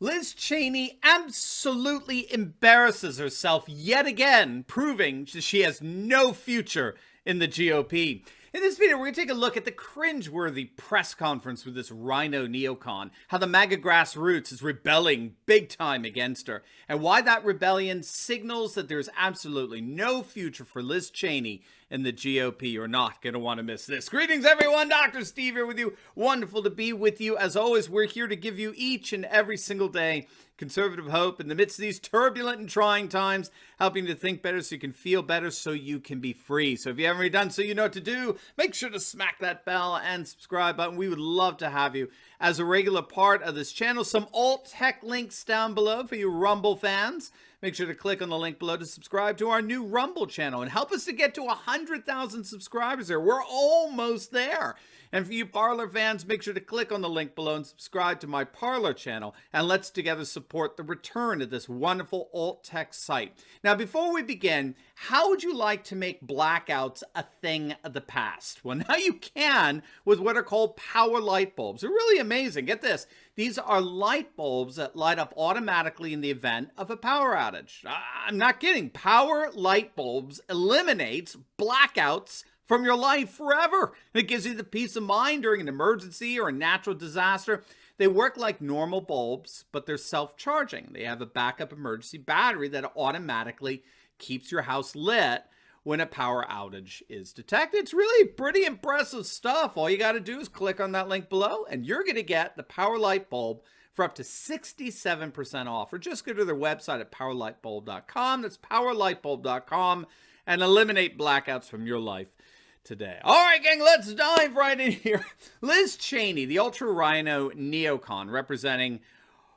Liz Cheney absolutely embarrasses herself yet again, proving she has no future in the GOP. In this video, we're going to take a look at the cringe-worthy press conference with this RINO neocon, how the MAGA grassroots is rebelling big time against her, and why that rebellion signals that there's absolutely no future for Liz Cheney in the GOP. You're not going to want to miss this. Greetings, everyone. Dr. Steve here with you. Wonderful to be with you. As always, we're here to give you each and every single day conservative hope in the midst of these turbulent and trying times, helping you to think better so you can feel better so you can be free. So if you haven't already done so, you know what to do. Make sure to smack that bell and subscribe button. We would love to have you as a regular part of this channel. Some alt tech links down below for you Rumble fans. Make sure to click on the link below to subscribe to our new Rumble channel and help us to get to 100,000 subscribers there. We're almost there. And for you Parler fans, make sure to click on the link below and subscribe to my Parler channel. And let's together support the return of this wonderful alt-tech site. Now, before we begin, how would you like to make blackouts a thing of the past? Well, now you can with what are called power light bulbs. They're really amazing. Get this. These are light bulbs that light up automatically in the event of a power outage. I'm not kidding. Power light bulbs eliminates blackouts from your life forever. It gives you the peace of mind during an emergency or a natural disaster. They work like normal bulbs, but they're self-charging. They have a backup emergency battery that automatically keeps your house lit when a power outage is detected. It's really pretty impressive stuff. All you got to do is click on that link below, and you're going to get the power light bulb for up to 67% off. Or just go to their website at powerlightbulb.com. That's powerlightbulb.com, and eliminate blackouts from your life today. All right, gang, let's dive right in here. Liz Cheney, the ultra-RINO neocon representing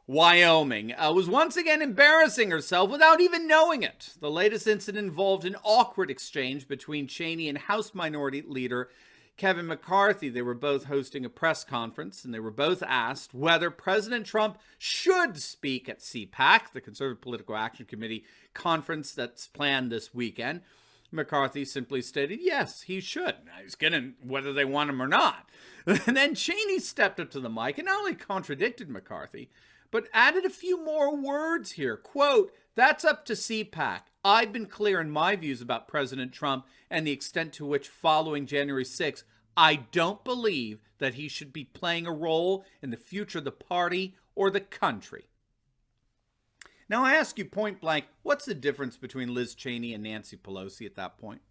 Wyoming, was once again embarrassing herself without even knowing it. The latest incident involved an awkward exchange between Cheney and House Minority Leader Kevin McCarthy. They were both hosting a press conference, and they were both asked whether President Trump should speak at CPAC, the Conservative Political Action Committee conference that's planned this weekend. McCarthy simply stated, yes, he should. He's getting whether they want him or not. And then Cheney stepped up to the mic and not only contradicted McCarthy, but added a few more words here. Quote, that's up to CPAC. I've been clear in my views about President Trump and the extent to which following January 6th, I don't believe that he should be playing a role in the future of the party or the country. Now, I ask you point blank, what's the difference between Liz Cheney and Nancy Pelosi at that point?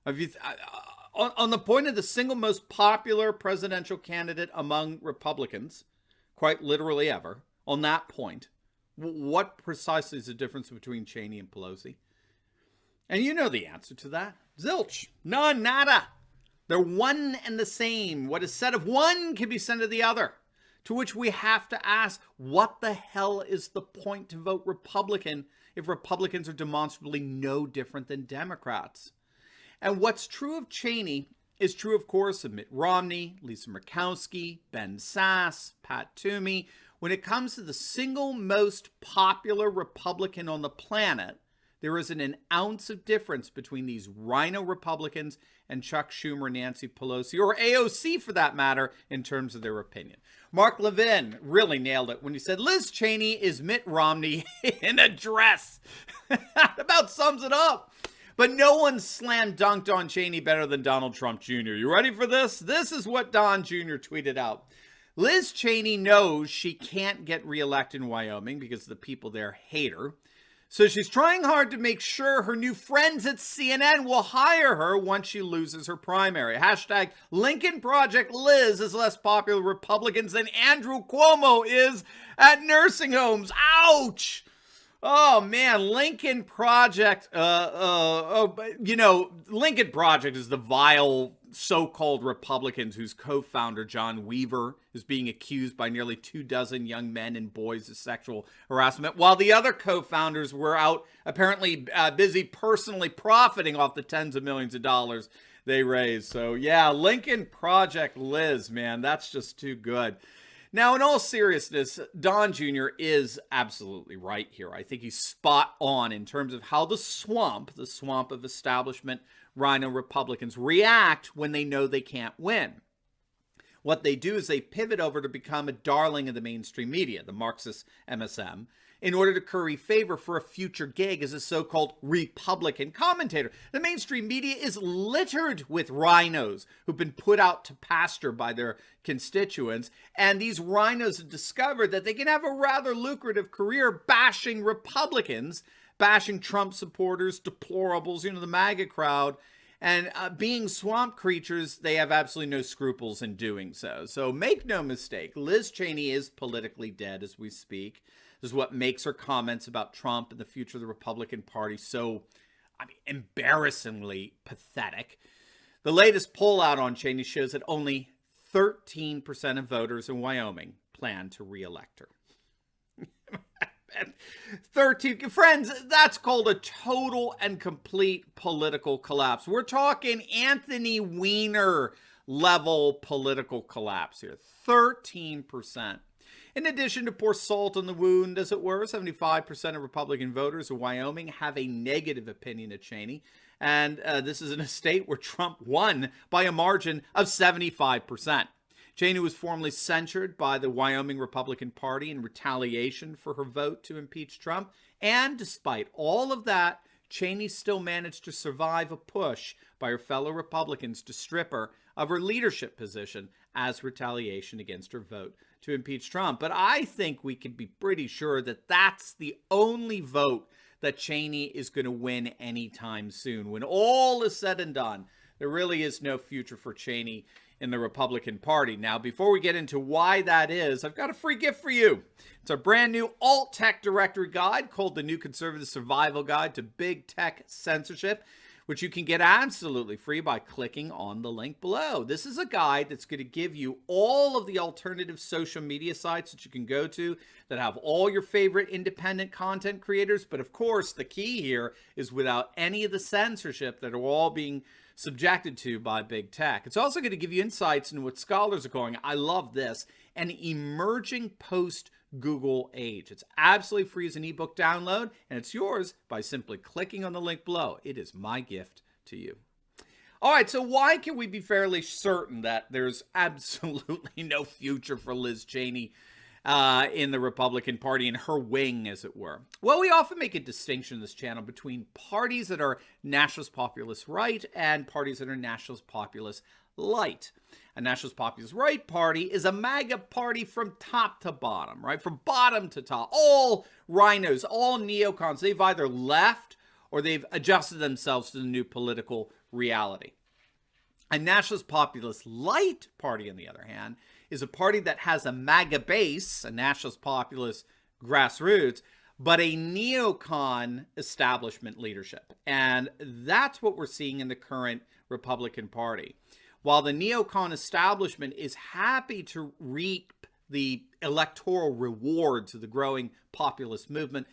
On the point of the single most popular presidential candidate among Republicans, quite literally ever, on that point, what precisely is the difference between Cheney and Pelosi? And you know the answer to that. Zilch. None. Nada. They're one and the same. What is said of one can be said of the other. To which we have to ask, what the hell is the point to vote Republican if Republicans are demonstrably no different than Democrats? And what's true of Cheney is true, of course, of Mitt Romney, Lisa Murkowski, Ben Sasse, Pat Toomey. When it comes to the single most popular Republican on the planet, there isn't an ounce of difference between these RINO Republicans and Chuck Schumer, Nancy Pelosi, or AOC for that matter, in terms of their opinion. Mark Levin really nailed it when he said, Liz Cheney is Mitt Romney in a dress. That about sums it up. But no one slam dunked on Cheney better than Donald Trump Jr. You ready for this? This is what Don Jr. tweeted out. Liz Cheney knows she can't get reelected in Wyoming because the people there hate her. So she's trying hard to make sure her new friends at CNN will hire her once she loses her primary. Hashtag Lincoln Project Liz is less popular with Republicans than Andrew Cuomo is at nursing homes. Ouch! Oh, man, Lincoln Project, Lincoln Project is the vile so-called Republicans whose co-founder, John Weaver, is being accused by nearly 24 young men and boys of sexual harassment, while the other co-founders were out apparently busy personally profiting off the tens of millions of dollars they raised. So, yeah, Lincoln Project Liz, man, that's just too good. Now, in all seriousness, Don Jr. is absolutely right here. I think he's spot on in terms of how the swamp of establishment RINO Republicans react when they know they can't win. What they do is they pivot over to become a darling of the mainstream media, the Marxist MSM, in order to curry favor for a future gig as a so-called Republican commentator. The mainstream media is littered with RINOs who've been put out to pasture by their constituents, and these RINOs have discovered that they can have a rather lucrative career bashing Republicans, bashing Trump supporters, deplorables, the MAGA crowd, and being swamp creatures, they have absolutely no scruples in doing so. So make no mistake, Liz Cheney is politically dead as we speak. This is what makes her comments about Trump and the future of the Republican Party so, embarrassingly pathetic. The latest poll out on Cheney shows that only 13% of voters in Wyoming plan to re-elect her. 13, friends, that's called a total and complete political collapse. We're talking Anthony Weiner level political collapse here. 13%. In addition to pour salt on the wound, as it were, 75% of Republican voters in Wyoming have a negative opinion of Cheney. And this is in a state where Trump won by a margin of 75%. Cheney was formally censured by the Wyoming Republican Party in retaliation for her vote to impeach Trump. And despite all of that, Cheney still managed to survive a push by her fellow Republicans to strip her of her leadership position as retaliation against her vote to impeach Trump. But I think we can be pretty sure that that's the only vote that Cheney is going to win anytime soon. When all is said and done, there really is no future for Cheney in the Republican Party. Now, before we get into why that is, I've got a free gift for you. It's a brand new alt-tech directory guide called the New Conservative Survival Guide to Big Tech Censorship, which you can get absolutely free by clicking on the link below. This is a guide that's going to give you all of the alternative social media sites that you can go to that have all your favorite independent content creators. But of course, the key here is without any of the censorship that are all being subjected to by big tech. It's also going to give you insights into what scholars are calling, I love this, an emerging post-Google age. It's absolutely free as an ebook download, and it's yours by simply clicking on the link below. It is my gift to you. All right, so why can we be fairly certain that there's absolutely no future for Liz Cheney in the Republican Party, in her wing, as it were? Well, we often make a distinction in this channel between parties that are nationalist populist right and parties that are nationalist populist light. A nationalist populist right party is a MAGA party from top to bottom, right? From bottom to top. All RINOs, all neocons, they've either left or they've adjusted themselves to the new political reality. A nationalist populist light party, on the other hand, is a party that has a MAGA base, a nationalist populist grassroots, but a neocon establishment leadership. And that's what we're seeing in the current Republican Party. While the neocon establishment is happy to reap the electoral rewards of the growing populist movement,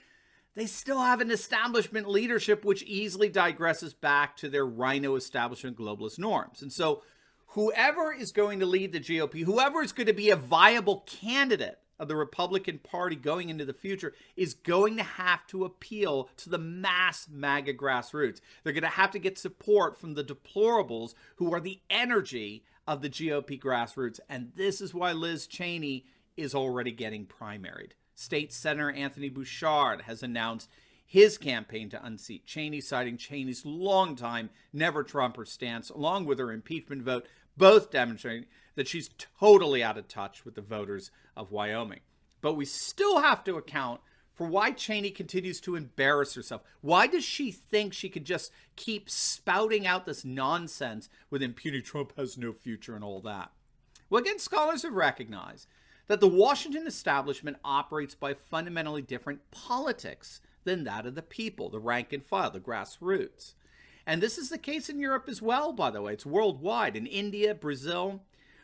they still have an establishment leadership which easily digresses back to their RINO establishment globalist norms. And so whoever is going to lead the GOP, whoever is going to be a viable candidate of the Republican Party going into the future, is going to have to appeal to the mass MAGA grassroots. They're going to have to get support from the deplorables who are the energy of the GOP grassroots. And this is why Liz Cheney is already getting primaried. State Senator Anthony Bouchard has announced his campaign to unseat Cheney, citing Cheney's longtime never-Trumper stance, along with her impeachment vote, both demonstrating that she's totally out of touch with the voters of Wyoming. But we still have to account for why Cheney continues to embarrass herself. Why does she think she could just keep spouting out this nonsense with impunity? Trump has no future and all that. Well, again, scholars have recognized that the Washington establishment operates by fundamentally different politics than that of the people, the rank and file, the grassroots. And this is the case in Europe as well, by the way. It's worldwide, in India, Brazil,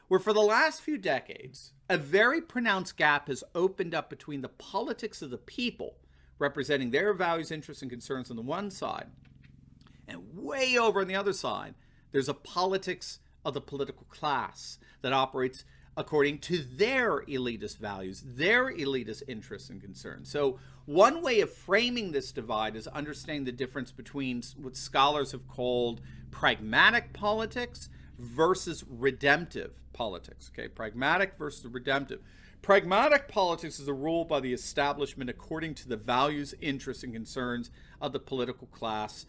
where for the last few decades, a very pronounced gap has opened up between the politics of the people, representing their values, interests, and concerns on the one side, and way over on the other side, there's a politics of the political class that operates according to their elitist values, their elitist interests and concerns. So one way of framing this divide is understanding the difference between what scholars have called pragmatic politics versus redemptive politics. Okay, pragmatic versus redemptive. Pragmatic politics is a rule by the establishment according to the values, interests, and concerns of the political class.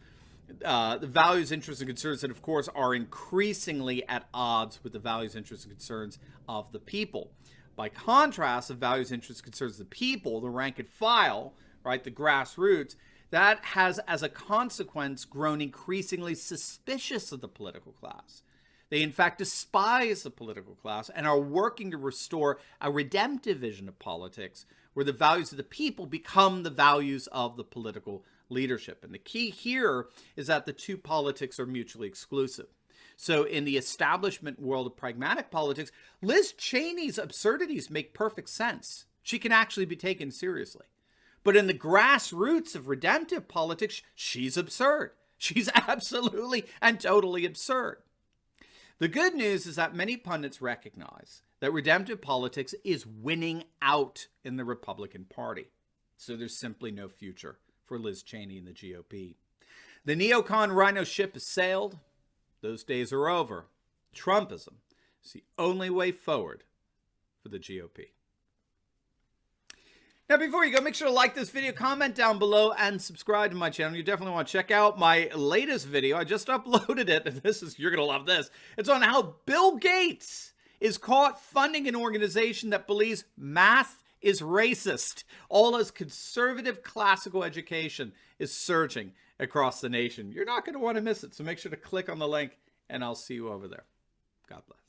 The values, interests, and concerns that, of course, are increasingly at odds with the values, interests, and concerns of the people. By contrast, the values, interests, and concerns of the people, the rank and file, right, the grassroots, that has, as a consequence, grown increasingly suspicious of the political class. They, in fact, despise the political class and are working to restore a redemptive vision of politics where the values of the people become the values of the political leadership. And the key here is that the two politics are mutually exclusive. So in the establishment world of pragmatic politics, Liz Cheney's absurdities make perfect sense. She can actually be taken seriously. But in the grassroots of redemptive politics, she's absurd. She's absolutely and totally absurd. The good news is that many pundits recognize that redemptive politics is winning out in the Republican Party. So there's simply no future for Liz Cheney and the GOP. The neocon RINO ship has sailed. Those days are over. Trumpism is the only way forward for the GOP. Now, before you go, make sure to like this video, comment down below, and subscribe to my channel. You definitely want to check out my latest video. I just uploaded it. You're going to love this. It's on how Bill Gates is caught funding an organization that believes math is racist, all as conservative classical education is surging across the nation. You're not going to want to miss it, so make sure to click on the link, and I'll see you over there. God bless.